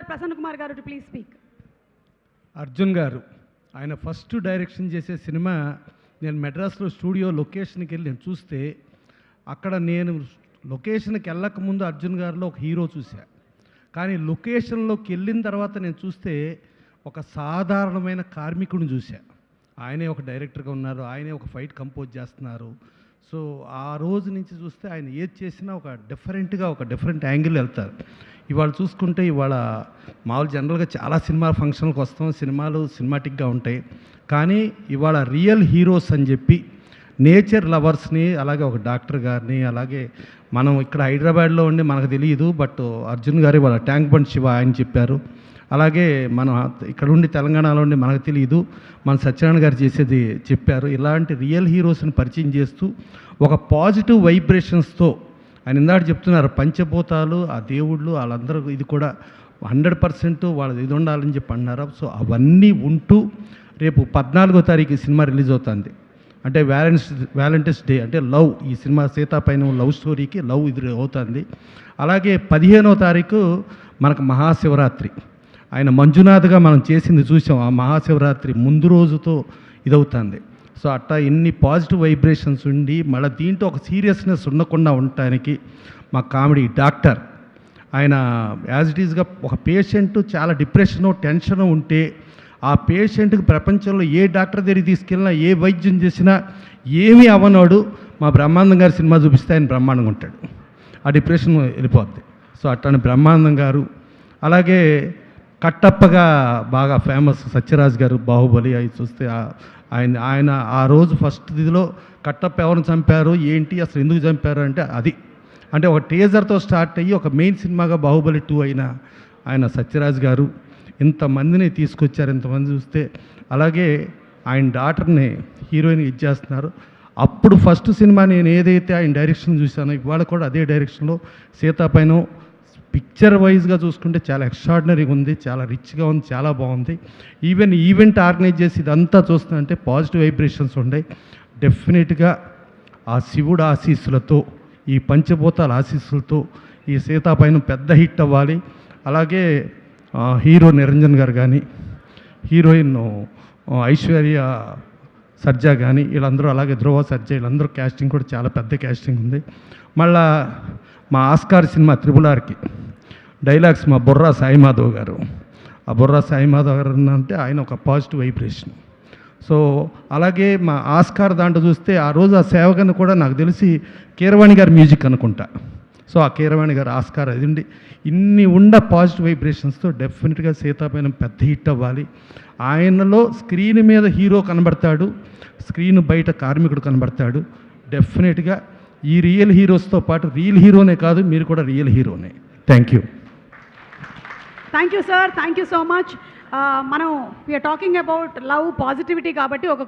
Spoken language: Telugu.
ప్రసన్న కుమార్ గారు టు ప్లీజ్ స్పీక్. అర్జున్ గారు ఆయన ఫస్ట్ డైరెక్షన్ చేసే సినిమా నేను మెడ్రాస్లో స్టూడియో లొకేషన్కి వెళ్ళి నేను చూస్తే అక్కడ నేను లొకేషన్కి వెళ్ళకముందు అర్జున్ గారిలో ఒక హీరో చూసా. కానీ లొకేషన్లోకి వెళ్ళిన తర్వాత నేను చూస్తే ఒక సాధారణమైన కార్మికుడిని చూసా. ఆయనే ఒక డైరెక్టర్గా ఉన్నారు, ఆయనే ఒక ఫైట్ కంపోజ్ చేస్తున్నారు. సో ఆ రోజు నుంచి చూస్తే ఆయన ఏది చేసినా ఒక డిఫరెంట్ యాంగిల్ వెళ్తారు. ఇవాళ చూసుకుంటే ఇవాళ మామూలు జనరల్గా చాలా సినిమా ఫంక్షన్లకు వస్తాం, సినిమాలు సినిమాటిక్గా ఉంటాయి. కానీ ఇవాళ రియల్ హీరోస్ అని చెప్పి నేచర్ లవర్స్ని, అలాగే ఒక డాక్టర్ గారిని, అలాగే మనం ఇక్కడ హైదరాబాద్లో ఉండి మనకు తెలియదు, బట్ అర్జున్ గారు ఇవాళ ట్యాంక్ బండ్ శివ ఆయన చెప్పారు. అలాగే మనం ఇక్కడ ఉండి తెలంగాణలో ఉండి మనకు తెలియదు, మన సత్యనారాయణ గారు చేసేది చెప్పారు. ఇలాంటి రియల్ హీరోస్ని పరిచయం చేస్తూ ఒక పాజిటివ్ వైబ్రేషన్స్తో ఆయన ఇందాక చెప్తున్నారు పంచభూతాలు, ఆ దేవుళ్ళు వాళ్ళందరూ ఇది కూడా 100% వాళ్ళది ఇది ఉండాలని చెప్పి అన్నారు. సో అవన్నీ ఉంటూ రేపు 14వ తారీఖు సినిమా రిలీజ్ అవుతుంది. అంటే వ్యాలంటైన్స్ డే అంటే లవ్, ఈ సినిమా సీతాపైన లవ్ స్టోరీకి లవ్ ఇది అవుతుంది. అలాగే 15వ తారీఖు మనకు మహాశివరాత్రి, ఆయన మంజునాథ్గా మనం చేసింది చూసాం. ఆ మహాశివరాత్రి ముందు రోజుతో ఇదవుతుంది. సో అట్టా ఇన్ని పాజిటివ్ వైబ్రేషన్స్ ఉండి మళ్ళీ దీంట్లో ఒక సీరియస్నెస్ ఉండకుండా ఉండటానికి మా కామెడీ డాక్టర్ ఆయన యాజ్ ఇట్ ఈజ్గా ఒక పేషెంట్ చాలా డిప్రెషను టెన్షను ఉంటే ఆ పేషెంట్కి ప్రపంచంలో ఏ డాక్టర్ దగ్గరికి తీసుకెళ్ళినా ఏ వైద్యం చేసినా ఏమీ అవ్వనోడు మా బ్రహ్మానందం గారి సినిమా చూపిస్తే ఆయన బ్రహ్మాండంగా ఉంటాడు, ఆ డిప్రెషన్ వెళ్ళిపోద్ది. సో అట్లానే బ్రహ్మానందం గారు, అలాగే కట్టప్పగా బాగా ఫేమస్ సత్యరాజ్ గారు బాహుబలి అవి చూస్తే ఆయన ఆ రోజు ఫస్ట్ ఇదిలో కట్టప్ప ఎవరిని చంపారు ఏంటి అసలు ఎందుకు చంపారు అంటే అది అంటే ఒక టీజర్తో స్టార్ట్ అయ్యి ఒక మెయిన్ సినిమాగా బాహుబలి 2 అయిన ఆయన సత్యరాజ్ గారు ఇంతమందిని తీసుకొచ్చారు. ఇంతమంది చూస్తే అలాగే ఆయన డాటర్ని హీరోయిన్ ఇచ్చేస్తున్నారు. అప్పుడు ఫస్ట్ సినిమా నేను ఏదైతే ఆయన డైరెక్షన్ చూశానో ఇవాళ కూడా అదే డైరెక్షన్లో సీతాపైన పిక్చర్ వైజ్గా చూసుకుంటే చాలా ఎక్స్ట్రాడినరీగా ఉంది, చాలా రిచ్గా ఉంది, చాలా బాగుంది. ఈవెంట్ ఆర్గనైజ్ చేసి ఇదంతా చూస్తుందంటే పాజిటివ్ వైబ్రేషన్స్ ఉన్నాయి. డెఫినెట్గా ఆ శివుడు ఆశీస్సులతో, ఈ పంచభూతాల ఆశీస్సులతో ఈ సీతాపైన పెద్ద హిట్ అవ్వాలి. అలాగే హీరో నిరంజన్ గారు కానీ, హీరోయిన్ ఐశ్వర్య సర్జా కానీ వీళ్ళందరూ, అలాగే ధ్రువ సర్జా వీళ్ళందరూ క్యాస్టింగ్ కూడా చాలా పెద్ద క్యాస్టింగ్ ఉంది. మళ్ళా మా ఆస్కార్ సినిమా త్రిబుల్-ఆర్కి డైలాగ్స్ మా బుర్రా సాయిమాధవ్ గారు, ఆ బుర్రా సాయిమాధవ్ గారు అంటే ఆయన ఒక పాజిటివ్ వైబ్రేషన్. సో అలాగే మా ఆస్కార్ దాంట్లో చూస్తే ఆ రోజు ఆ సేవకుని కూడా నాకు తెలిసి కీరవాణి గారి మ్యూజిక్ అనుకుంటా. సో ఆ కీరవాణి గారు ఆస్కార్ అది ఉండి ఇన్ని పాజిటివ్ వైబ్రేషన్స్తో డెఫినెట్గా సీతాపైన పెద్ద హిట్ అవ్వాలి. ఆయనలో స్క్రీన్ మీద హీరో కనబడతాడు, స్క్రీన్ బయట కార్మికుడు కనబడతాడు. డెఫినెట్గా ఈ రియల్ హీరోస్తో పాటు రియల్ హీరోనే కాదు, మీరు కూడా రియల్ హీరోనే. Thank you sir, thank you so much. మనం we're talking about love positivity కాబట్టి ఒక